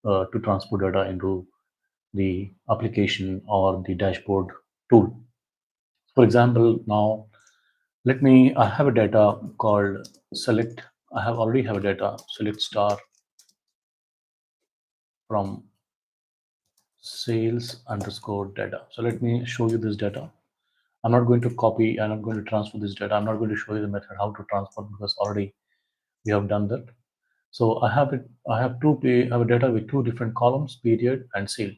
to transport data into the application or the dashboard tool. For example, now I have a data called select. I have already have a data select star from sales underscore data. So let me show you this data. I'm not going to copy, I'm not going to transfer this data. I'm not going to show you the method how to transfer because already we have done that. So I have a data with two different columns, period and sale.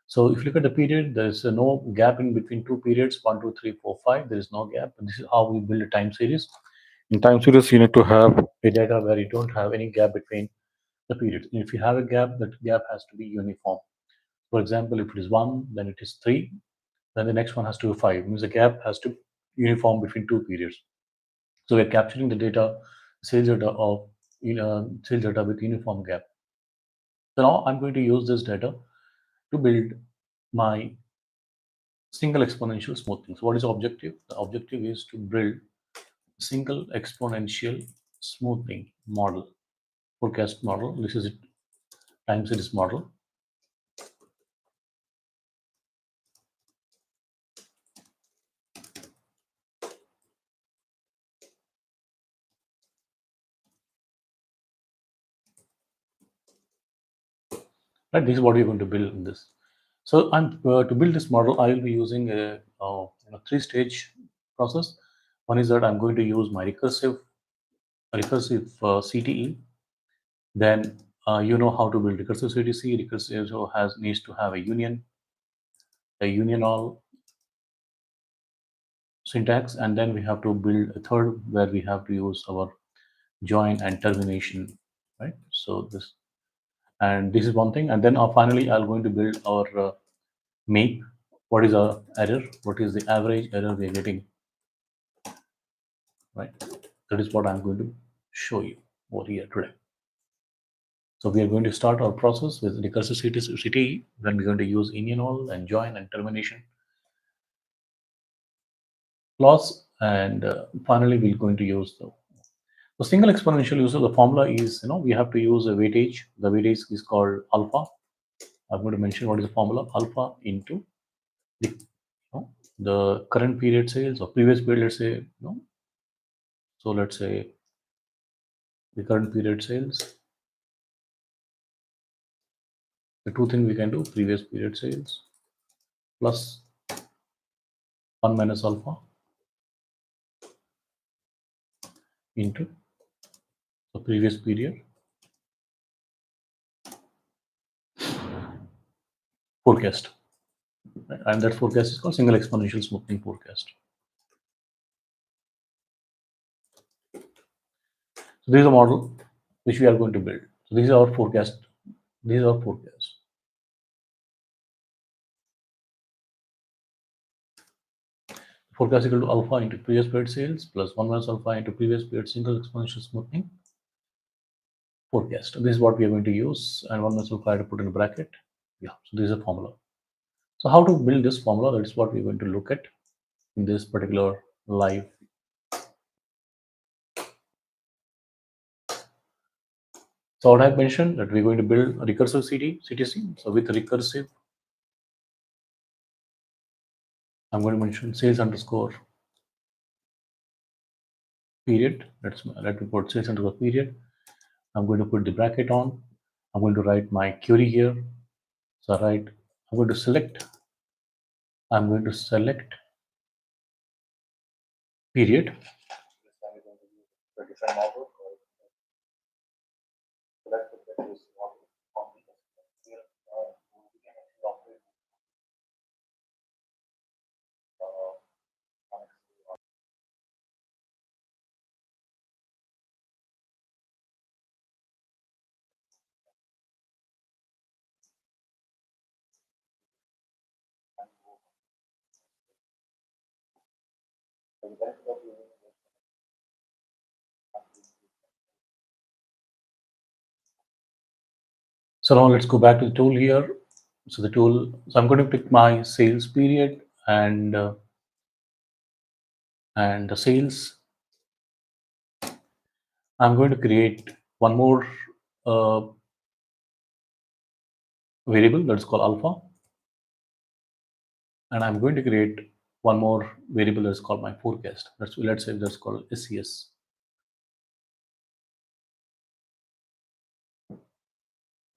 So if you look at the period, there is no gap in between two periods, 1, 2, 3, 4, 5. There is no gap. And this is how we build a time series. In time series, you need to have a data where you don't have any gap between the periods. And if you have a gap, that gap has to be uniform. For example, if it is 1, then it is 3, then the next one has to be 5. It means the gap has to be uniform between two periods. So we're capturing the data, sales data of sales data with uniform gap. So now I'm going to use this data to build my single exponential smoothing. So what is the objective? The objective is to build single exponential smoothing model, forecast model. This is it, time series model. Right, this is what we're going to build in this. So I'm to build this model, I will be using a three-stage process. One is that I'm going to use my recursive CTE. Then you know how to build recursive CTC. Recursive needs to have a union all syntax, and then we have to build a third where we have to use our join and termination, right? So this is one thing, and then finally I'm going to build our make. What is our error? What is the average error we are getting? Right. That is what I'm going to show you over here today. So we are going to start our process with recursive CTE. Then we're going to use union all and join and termination clause, and finally we're going to use the single exponential user. The formula is, we have to use a weightage. The weightage is called alpha. I'm going to mention what is the formula. Alpha into the current period sales or previous period, let's say, so let's say the current period sales. The two things we can do, previous period sales plus 1 minus alpha into the previous period forecast. And that forecast is called single exponential smoothing forecast. So this is a model which we are going to build. So this is our forecast. This is our forecast. Forecast equal to alpha into previous period sales plus 1 minus alpha into previous period single exponential smoothing forecast. This is what we are going to use, and 1 minus alpha I have to put in a bracket. Yeah, so this is a formula. So how to build this formula, that is what we're going to look at in this particular live. So what I've mentioned that we're going to build a recursive CTC. So with recursive, I'm going to mention sales underscore period. Let me put sales underscore period. I'm going to put the bracket on. I'm going to write my query here. So I'm going to select period. So now let's go back to the tool here. So I'm going to pick my sales period and the sales. I'm going to create one more variable that's called alpha, and I'm going to create one more variable that's called my forecast. Let's say that's called SCS.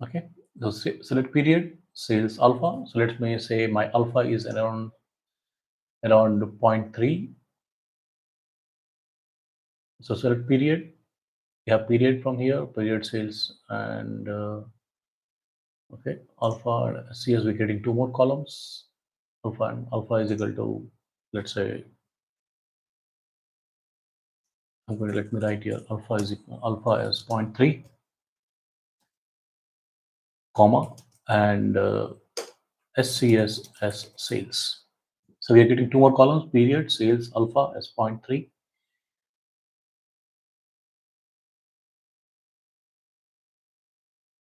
Okay, so select period, sales alpha. So let me say my alpha is around 0.3. So select period. We have period from here, period sales, and okay, alpha and SCS. We're getting two more columns. Alpha and alpha is equal to, let's say, I'm going to let me write here. Alpha is equal, alpha is 0.3, comma, and SCS as sales. So we are getting two more columns, period, sales, alpha as 0.3,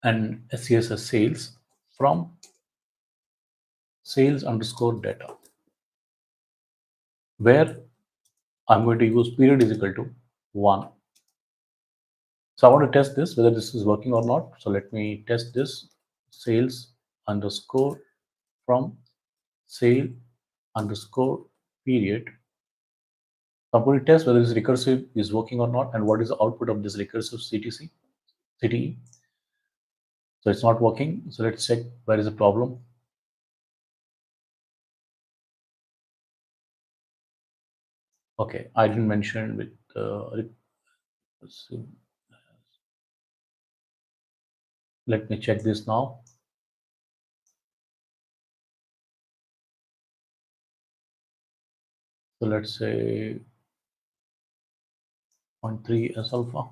and SCS as sales from sales underscore data, where I'm going to use period is equal to 1. So I want to test this, whether this is working or not. So let me test this, sales underscore from sale underscore period. So I'm going to test whether this recursive is working or not, and what is the output of this recursive CTE. So it's not working. So let's check where is the problem. Okay, I didn't mention with let me check this now. So let's say 0.3 as alpha.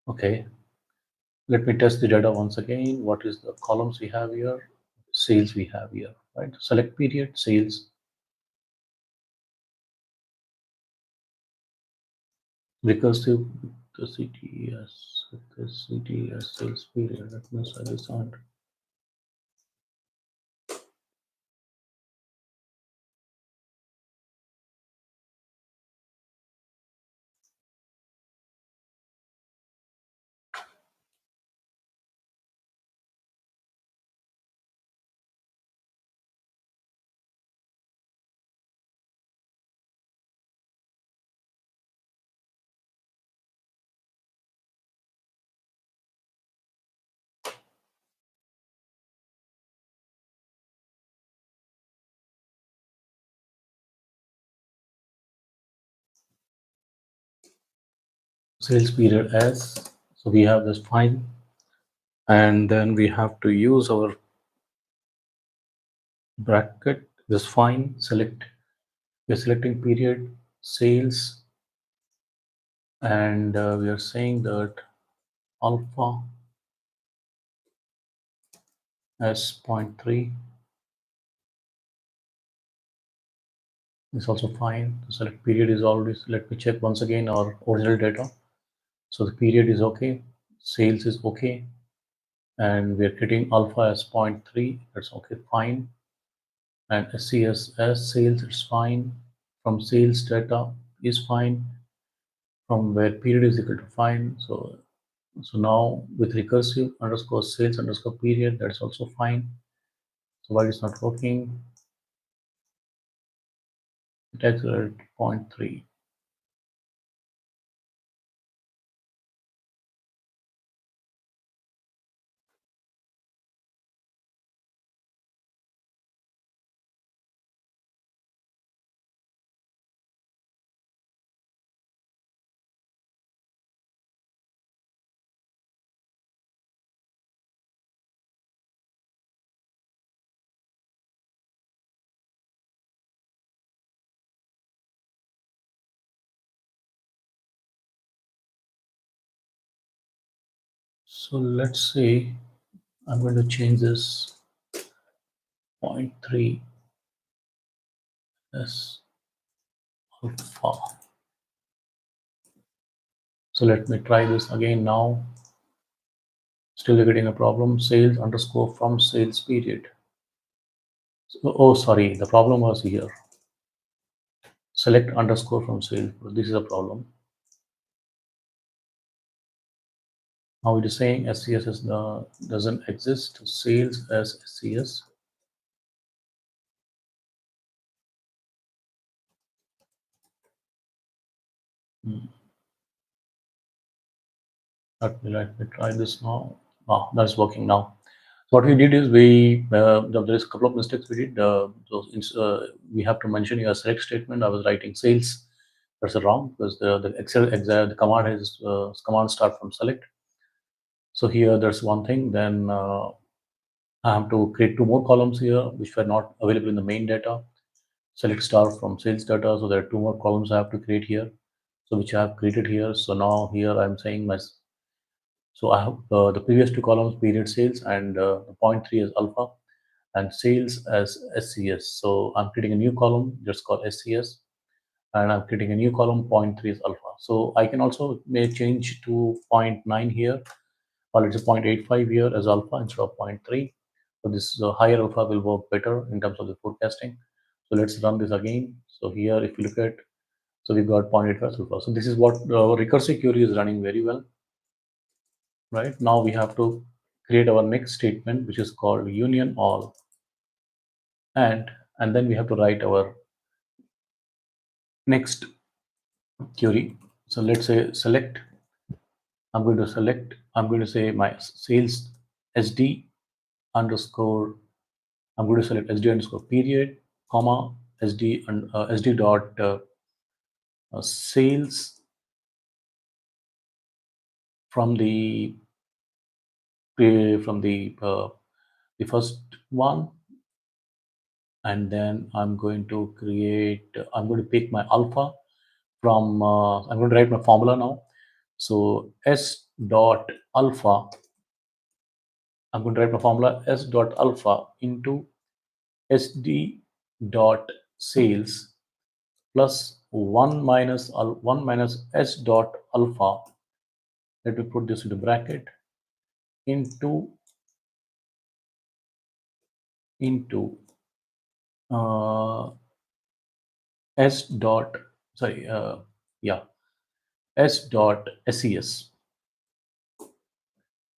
Okay, let me test the data once again. What is the columns we have here? Sales we have here, right? Select period, sales, recursive, the CTS sales period. That means I designed. Sales period as, so we have this file, and then we have to use our bracket, this fine, select, we're selecting period, sales, and we are saying that alpha as 0.3 is also fine. The select period is always, let me check once again our original data. So the period is okay, sales is okay, and we're getting alpha as 0.3, that's okay, fine. And SCS as sales, it's fine. From sales data is fine. From where period is equal to fine. So now with recursive underscore sales underscore period, that's also fine. So why it's not working? It accelerated 0.3. So let's say I'm going to change this 0.3 as alpha. So let me try this again now. Still getting a problem. Sales underscore from sales period. So, oh, sorry, the problem was here. Select underscore from sales. This is a problem. Now it is saying SCS is doesn't exist. Sales as SCS. Hmm. Let me try this now. Ah, that's working now. So what we did is there is a couple of mistakes we did. We have to mention your select statement. I was writing sales. That's wrong because the the command has command start from select. So here there's one thing. Then I have to create two more columns here, which were not available in the main data. Select star from sales data. So there are two more columns I have to create here. So which I have created here. So now here I'm saying so I have the previous two columns period sales and the point three is alpha and sales as SCS. So I'm creating a new column just called SCS and I'm creating a new column point three is alpha. So I can also may change to 0.9 here or let's say 0.85 here as alpha instead of 0.3. So this higher alpha will work better in terms of the forecasting. So let's run this again. So here if you look at, so we've got 0.85 alpha. So this is what recursive query is running very well. Right now we have to create our next statement which is called union all and then we have to write our next query. So let's say select, I'm going to select, I'm going to say my sales SD underscore, I'm going to select SD underscore period, comma, SD and SD dot sales from the the first one, and then I'm going to create, I'm going to pick my alpha from, I'm going to write my formula now. So S dot alpha, I'm going to write my formula S dot alpha into SD dot sales plus 1 minus S dot alpha. Let me put this into bracket into uh, S dot, sorry, yeah, S dot SES.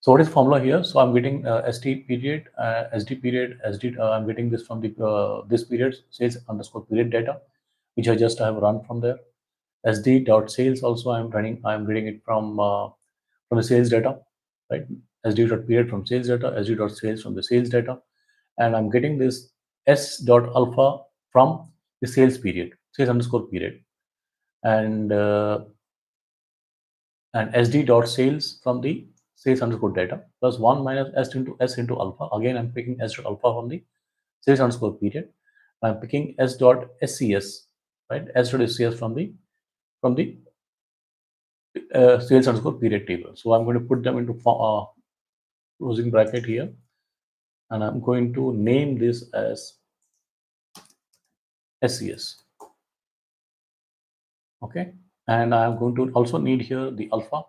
So what is formula here? So I'm getting SD period, SD period, SD. I'm getting this from the this period sales underscore period data, which I just have run from there. SD dot sales also I'm running. I'm getting it from the sales data, right? SD dot period from sales data, SD dot sales from the sales data, and I'm getting this S dot alpha from the sales period, sales underscore period, and SD dot sales from the sales underscore data plus 1 minus S into alpha. Again, I'm picking S dot alpha from the sales underscore period. I'm picking S dot SCS, right? S dot SCS from the sales underscore period table. So I'm going to put them into closing bracket here, and I'm going to name this as SCS. Okay, and I'm going to also need here the alpha.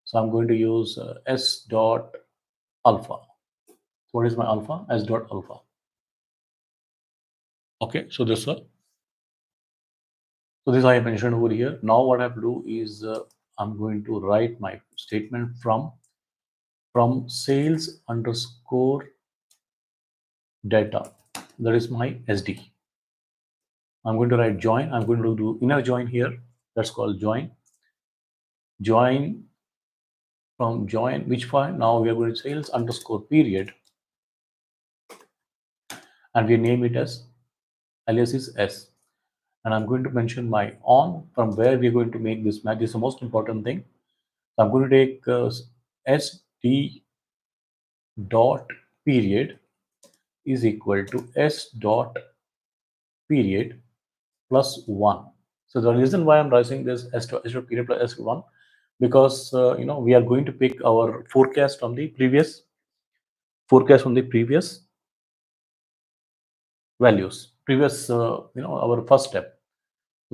So I'm going to use S dot alpha. What is my alpha? S dot alpha. Okay, so this I mentioned over here. Now what I have to do is I'm going to write my statement from sales underscore data. That is my SD. I'm going to write join. I'm going to do inner join here. That's called join. Join from join which file? Now we are going to sales underscore period, and we name it as alias is S. And I'm going to mention my on from where we're going to make this match. This is the most important thing. So I'm going to take SD dot period is equal to S dot period plus 1. So the reason why I'm writing this S dot period plus S1 because we are going to pick our forecast from the previous values, previous our first step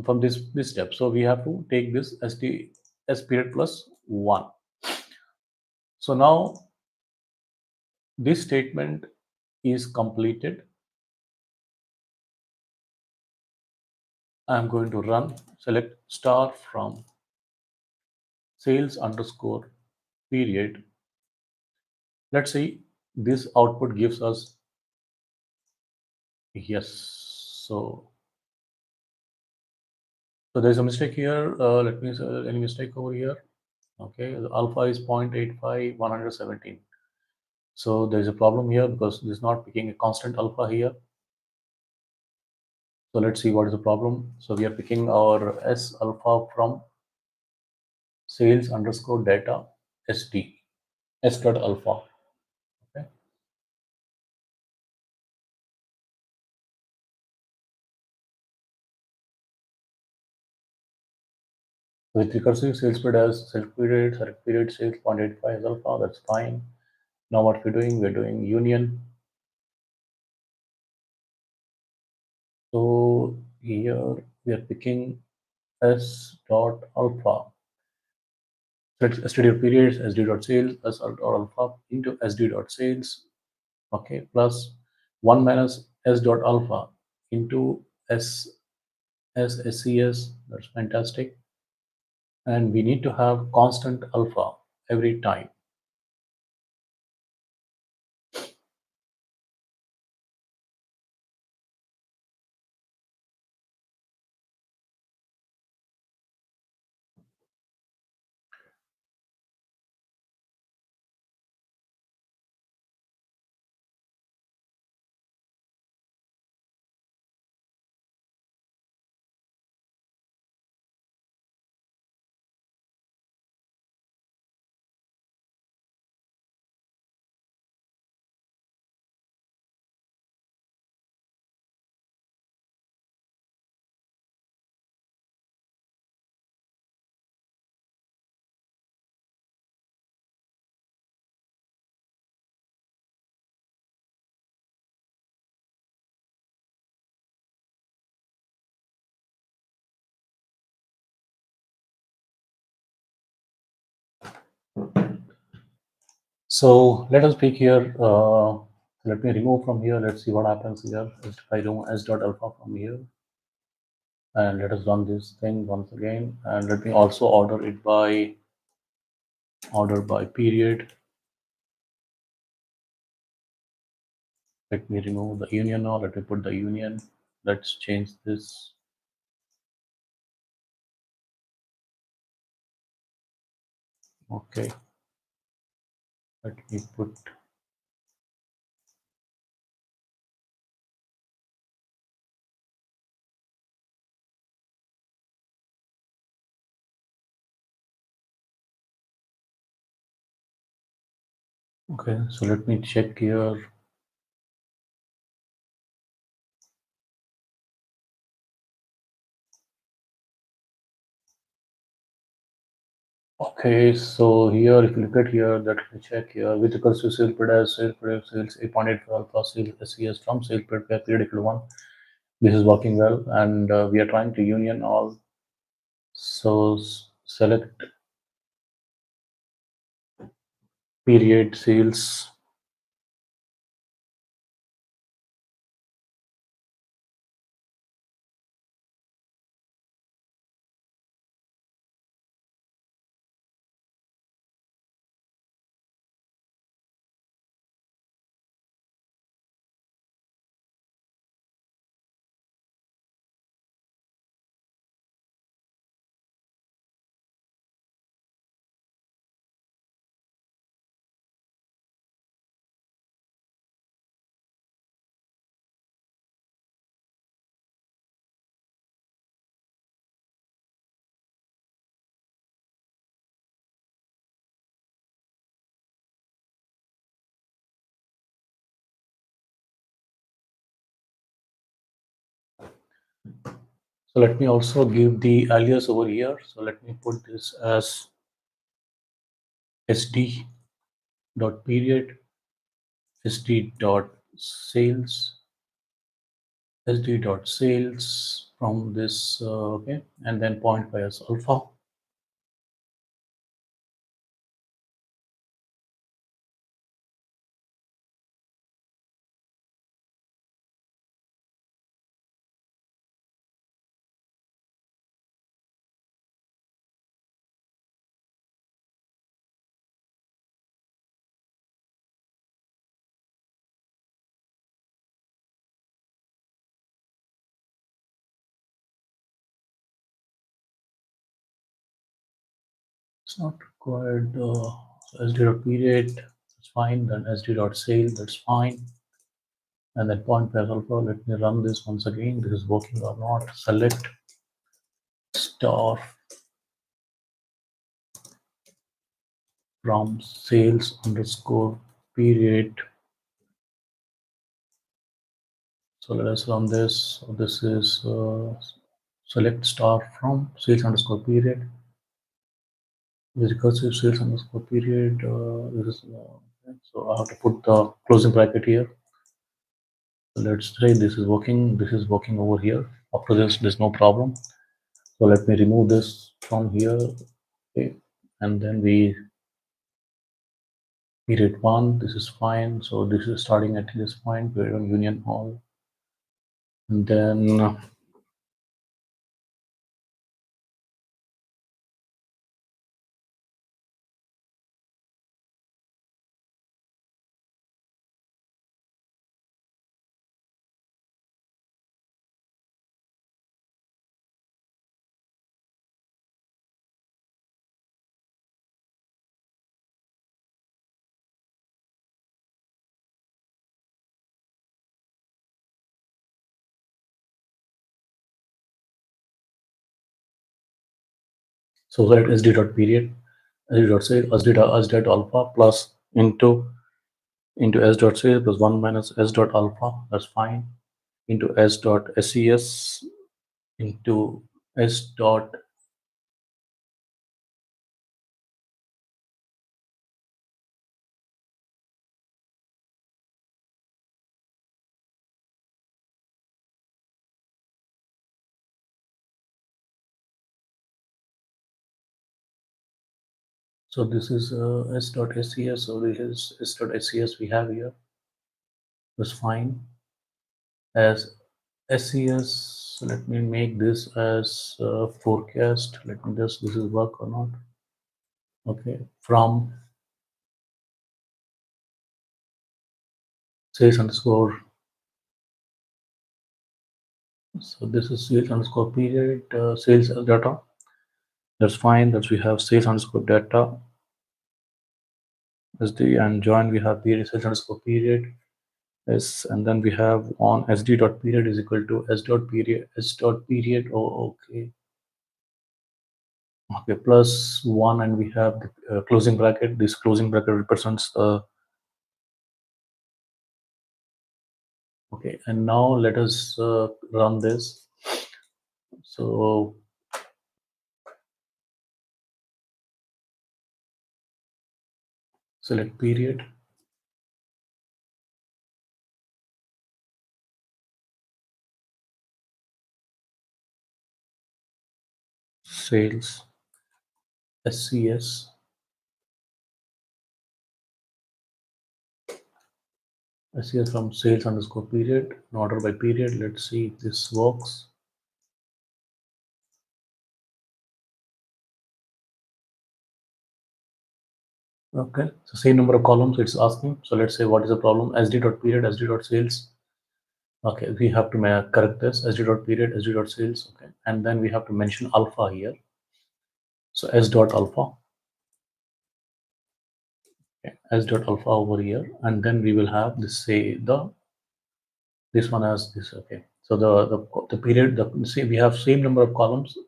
from this step. So we have to take this S period plus 1. So now, this statement is completed I'm going to run, select star from sales underscore period. Let's see, this output gives us yes. So there's a mistake here. Let me any mistake over here. Okay, the alpha is 0.85 117. So there's a problem here because this is not picking a constant alpha here. So let's see what is the problem. So we are picking our S alpha from sales underscore data SD S dot alpha. Okay. With recursive sales period as self period, select period sales 0.85 is alpha. That's fine. Now what we're doing union. So here we are picking S dot alpha. Let's std periods sd dot sales S dot alpha into sd dot sales. Okay, plus 1 minus S dot alpha into SCS. That's fantastic. And we need to have constant alpha every time. So let us pick here. Let me remove from here. Let's see what happens here. If I remove S dot alpha from here, and let us run this thing once again. And let me also order it by period. Let me remove the union now. Let me put the union. Let's change this. Okay. Let me put. Okay. So let me check here. Okay, so here, if you look at here, that we check here with equals to sale period as sale period sales 8.8 for alpha sale SES from sale period equal to 1. This is working well, and we are trying to union all. So select period sales. So let me also give the alias over here. So let me put this as SD dot period, SD dot sales, SD dot sales from this, okay, and then 0.5 as alpha. It's not required. SD.period, that's fine. Then SD.sale, that's fine. And then point pair alpha. Let me run this once again. This is working or not. Select star from sales underscore period. So let us run this. So this is select star from sales underscore period. With recursive sales underscore period. This is okay. So I have to put the closing bracket here. So let's say this is working. This is working over here. After this, there's no problem. So let me remove this from here. Okay, and then we period one. This is fine. So this is starting at this point. We're on union all, and then so that sd dot period, sd dot say sd dot alpha plus into s dot say plus 1 minus s dot alpha. That's fine. Into s dot ses into s dot. So this is s dot ses. So this is s dot ses we have here. That's fine. As SES, let me make this as forecast. Let me just, this is work or not. Okay, from sales underscore. So this is sales underscore period, sales data. That's fine. That's we have sales underscore data. SD and join we have period sales underscore period. Yes, and then we have on SD dot period is equal to S dot period, S dot period. Oh, okay. Okay, plus one, and we have the closing bracket. This closing bracket represents the. Okay, and now let us run this. So select period. Sales SCS. SCS from sales underscore period, in order by period. Let's see if this works. Okay, so same number of columns it's asking. So let's say what is the problem? SD dot period, SD dot sales. Okay, we have to correct this SD dot period, SD dot sales. Okay, and then we have to mention alpha here. So S dot alpha. Okay, S dot alpha over here, and then we will have this say the this one as this. Okay, so the period, the say we have same number of columns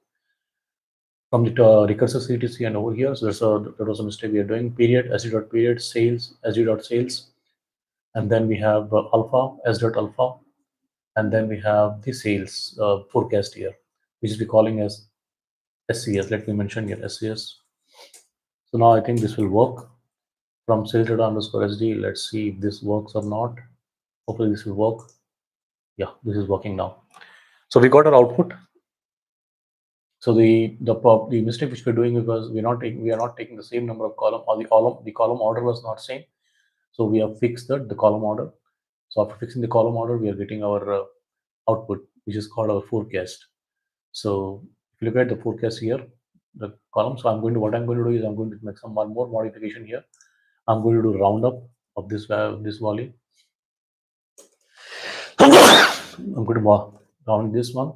from the recursive CTC and over here. So there was a mistake we are doing. Period SD dot period sales SD dot sales, and then we have alpha S dot alpha, and then we have the sales forecast here, which is we calling as SCS. Let me mention here SCS. So now I think this will work from sales data underscore SD. Let's see if this works or not. Hopefully this will work. Yeah, this is working now. So we got our output. So the mistake which we're doing is because we are not taking the same number of column, or the column order was not same. So we have fixed the column order. So after fixing the column order, we are getting our output, which is called our forecast. So if you look at the forecast here, the column. So what I'm going to do is I'm going to make one more modification here. I'm going to do roundup of this value. I'm going to round this one.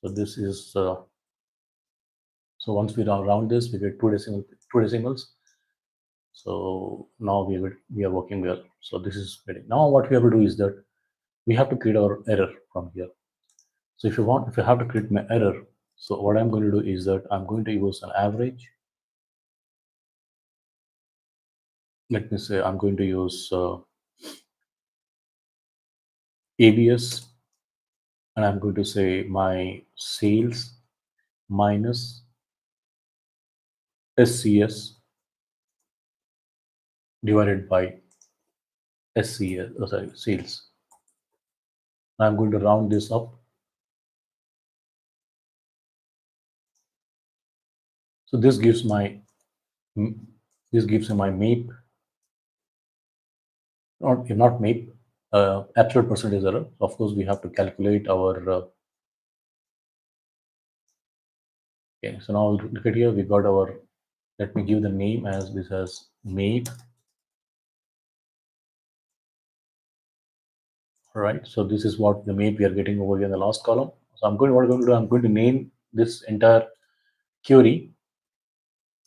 So this is So once we round this, we get two decimals. So now we are working well. So this is ready. Now what we have to do is that we have to create our error from here. So if you have to create my error, so what I'm going to do is that I'm going to use an average. Let me say I'm going to use ABS, and I'm going to say my sales minus SCS divided by SCS, sorry, sales. I'm going to round this up. So this gives my MAPE, not MAPE, absolute percentage error. Of course, we have to calculate our. Okay, so now look at here. We got our. Let me give the name as this as MAPE. All right. So this is what the MAPE we are getting over here in the last column. So what I'm going to do. I'm going to name this entire query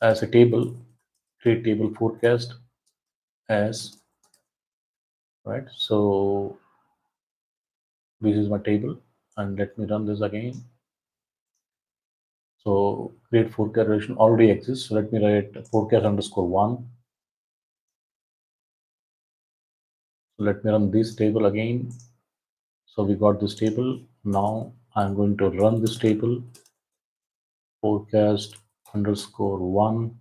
as a table, create table forecast as, right. So this is my table, and let me run this again. So create forecast relation already exists. So let me write forecast underscore one. So let me run this table again. So we got this table. Now I'm going to run this table, forecast underscore one.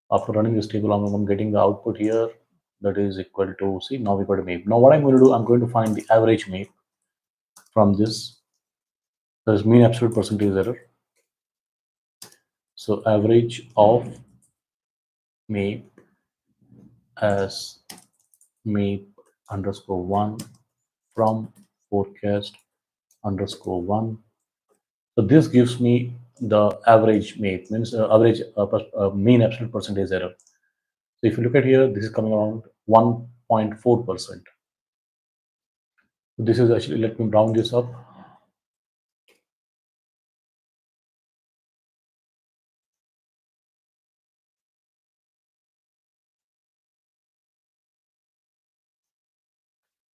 After running this table, I'm getting the output here. That is equal to, see, now we got a MAPE. Now what I'm going to do, I'm going to find the average MAPE from this. There's mean absolute percentage error. So average of MAPE as MAPE underscore one from forecast underscore one. So this gives me the average MAPE, means average mean absolute percentage error. So if you look at here, this is coming around 1.4%. This is actually, let me round this up.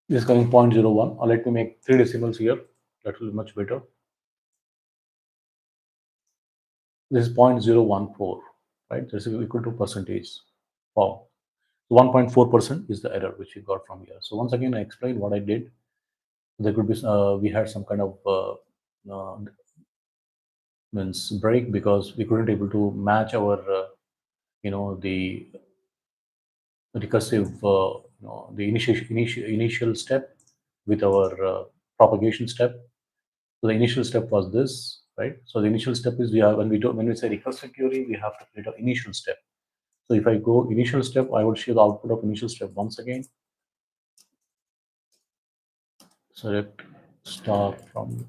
This is coming 0.01, or let me make 3 decimals here. That will be much better. This is 0.014, right? This is equal to percentage. Wow. 1.4% is the error which we got from here. So once again, I explained what I did. There could be, we had some kind of means break because we couldn't able to match our, the recursive, the initial step with our propagation step. So the initial step was this, right? So the initial step is when we say recursive query, we have to create an initial step. So if I go initial step, I will show the output of initial step once again. Select start from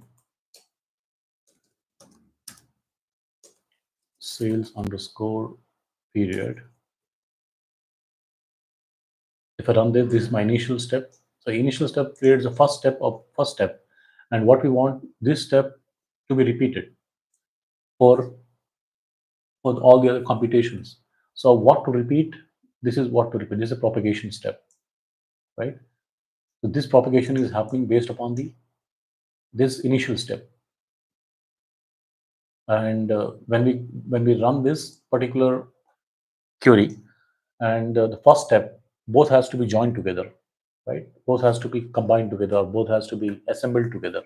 sales underscore period. If I run this, this is my initial step. So initial step creates the first step, and what we want this step to be repeated for all the other computations. So what to repeat? This is what to repeat. This is a propagation step, right? So this propagation is happening based upon this initial step. And when we run this particular query, and the first step, both has to be joined together, right? Both has to be combined together. Both has to be assembled together.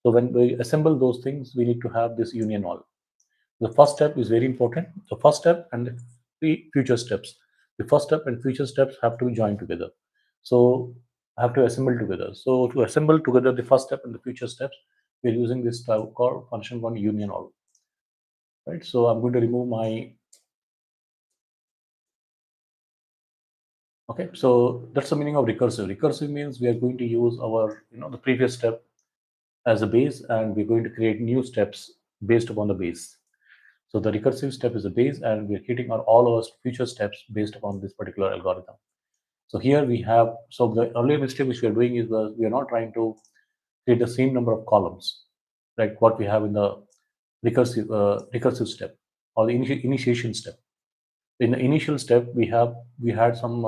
So when we assemble those things, we need to have this union all. The first step is very important. The first step and the future steps. The first step and future steps have to be joined together. So have to assemble together. So to assemble together the first step and the future steps, we're using this type called function one union all. Right. So I'm going to remove my. Okay. So that's the meaning of recursive. Recursive means we are going to use our the previous step as a base, and we're going to create new steps based upon the base. So the recursive step is a base, and we're creating all our future steps based upon this particular algorithm. So here we have, so the earlier mistake which we are doing is we are not trying to create the same number of columns, like what we have in the recursive step or the initiation step. In the initial step, we had some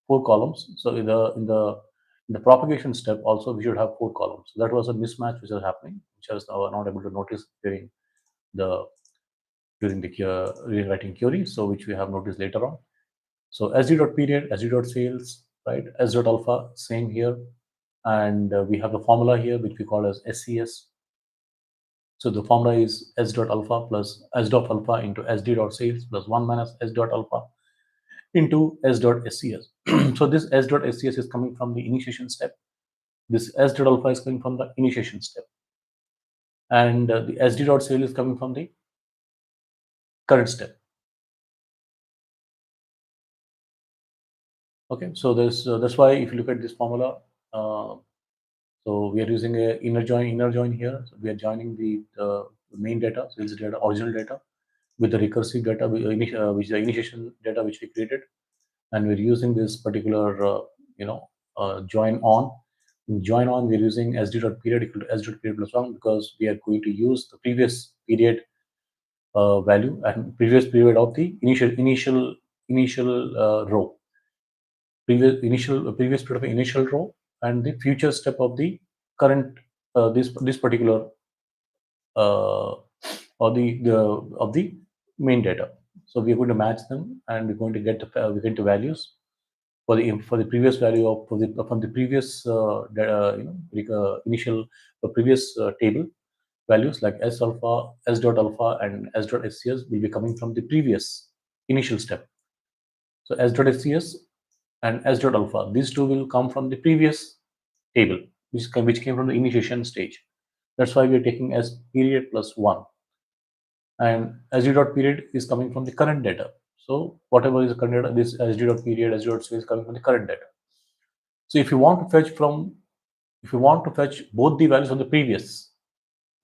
4 columns. So in the propagation step also we should have 4 columns. So that was a mismatch which was happening, which I was not able to notice the during the rewriting query. So which we have noticed later on. So sd dot period, sd dot sales, right? S dot alpha, same here, and we have the formula here which we call as SCS. So the formula is s dot alpha plus s dot alpha into sd dot sales plus 1 minus s dot alpha into s dot SCS. So this s dot SCS is coming from the initiation step. This s dot alpha is coming from the initiation step, and the sd dot sale is coming from the current step. Okay, so that's why if you look at this formula, so we are using a inner join here. So we are joining the main data, sales data, original data, with the recursive data, which is the initiation data which we created, and we're using this particular join on. In join on, we're using sd dot period equal to s dot period plus 1 because we are going to use the previous period value and previous period of the initial row, previous period of the initial row, and the future step of the current this particular uh, or the of the main data. So we're going to match them, and we're going to get the values for the previous value of from the previous initial previous table values like s alpha, s dot alpha, and s dot SCS will be coming from the previous initial step. So s dot SCS and s dot alpha, these two will come from the previous table, which came from the initiation stage. That's why we are taking s period plus 1, and sd dot period is coming from the current data. So whatever is the current data, this sd dot period, sd dot is coming from the current data. So if you want to fetch both the values from the previous,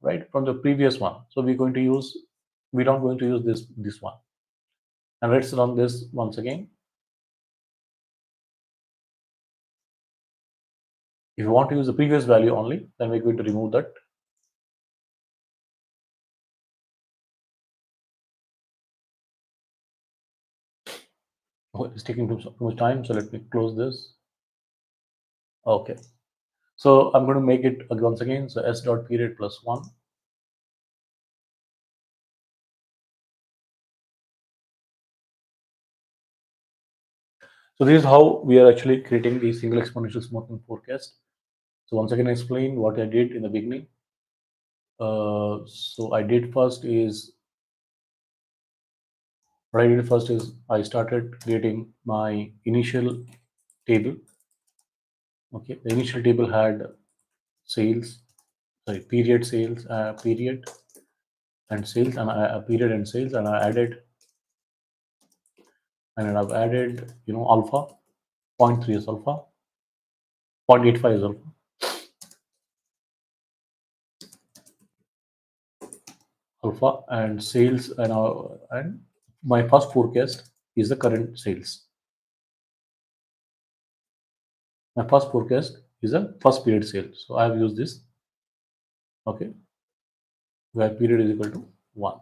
right, from the previous one, so we're not going to use this one. And let's run this once again. If you want to use the previous value only, then we're going to remove that. Oh, it's taking too much time, so let me close this. Okay. So I'm going to make it once again. So s dot period plus 1. So this is how we are actually creating the single exponential smoothing forecast. So once again, I explain what I did in the beginning. So I did first is what I did first is I started creating my initial table. Okay, the initial table had sales, sorry, period sales, period and sales, and period and sales, and I've added alpha 0.3 is alpha, 0.85 is alpha, and sales, and my first forecast is the current sales. My first forecast is a first period sale. So I have used this, okay, where period is equal to 1.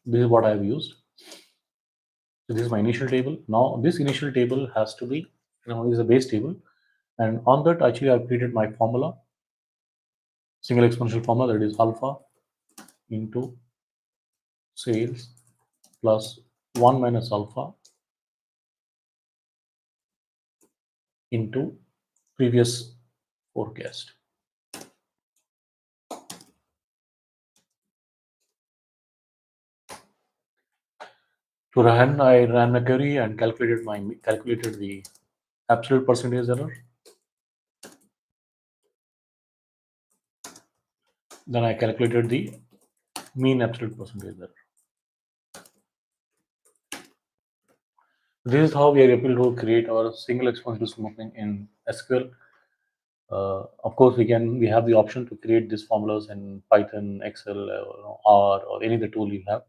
This is what I have used. So this is my initial table. Now this initial table has to be, is a base table, and on that actually I've created my formula, single exponential formula, that is alpha into sales plus 1 minus alpha into previous forecast. To run, I ran my query and calculated the absolute percentage error. Then I calculated the mean absolute percentage error. This is how we are able to create our single exponential smoothing in SQL. Of course, we have the option to create these formulas in Python, Excel, R, or any other tool you have.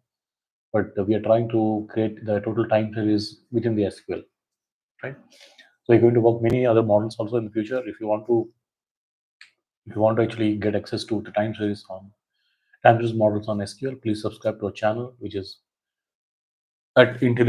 But we are trying to create the total time series within the SQL, right? So you're going to work many other models also in the future. If you want to actually get access to the time series on time series models on SQL, please subscribe to our channel, which is at Intelligent